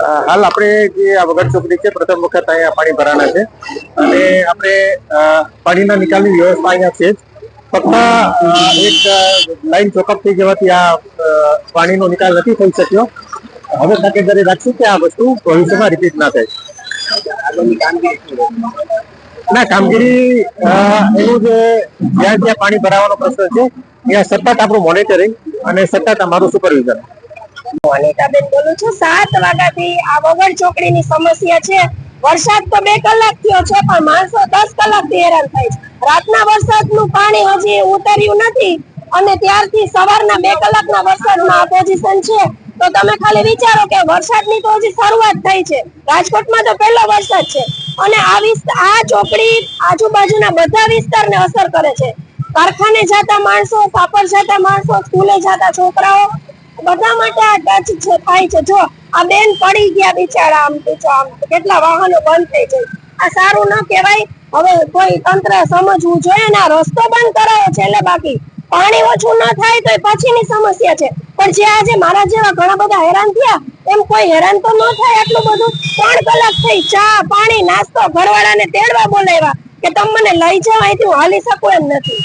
હાલ આપણે જે આ વગર ચોકડી છે પ્રથમ વખત અહીંયા પાણી ભરાના છે અને આપણે પાણીના નિકાલની વ્યવસ્થા અહીંયા છે ફક્ત એક લાઈન ચોકઅપ થઈ જવાથી આ પાણીનો નિકાલ નથી થઈ શક્યો. હવે તકેદારી રાખશું કે આ વસ્તુ ભવિષ્યમાં રિપીટ ના થાય. ના કામગીરી એવું જે જ્યાં જ્યાં પાણી ભરાવાનો પ્રશ્ન છે ત્યાં સતત આપણું મોનિટરિંગ અને સતત અમારું સુપરવિઝન. અનિતાબેન બોલું છું. 7 વાગ્યાથી આ વગર ચોકડીની સમસ્યા છે. વરસાદ તો 2 કલાક થયો છે પણ માણસો 10 કલાકથી હેરાન થાય છે. રાતના વરસાદનું પાણી હજી ઉતર્યું નથી અને ત્યારથી સવારના 2 કલાકના વરસાદમાં આ પોઝિશન છે. તો તમે ખાલી વિચારો કે વરસાદની તો હજી શરૂઆત થઈ છે. રાજકોટમાં તો પહેલો વરસાદ છે અને આ ચોકડી આજુબાજુના બધા વિસ્તારને અસર કરે છે. કારખાને જતા માણસો, સાપર જતા માણસો, સ્કૂલે જતા છોકરાઓ બધા માટે આ ટચ થાય છે. જો આ બેન પડી ગયા બિચારા, આમ કેટલા વાહનો બંધ થઈ જાય. આ સારું ન કહેવાય. હવે કોઈ તંત્ર સમજવું જોઈએ ને આ રસ્તો બંધ કરાયો છે એટલે બાકી પાણી ઓછું ન થાય તો પછીની સમસ્યા છે. પણ જે આજે મારા જેવા ઘણા બધા હેરાન થયા એમ કોઈ હેરાન તો ન થાય. આટલું બધું 3 કલાક થઈ, ચા પાણી નાસ્તો, ઘરવાળાને તેડવા બોલાવ્યા કે તમે મને લઈ જાઓ, અહીંથી હું હાલી શકું એમ નથી.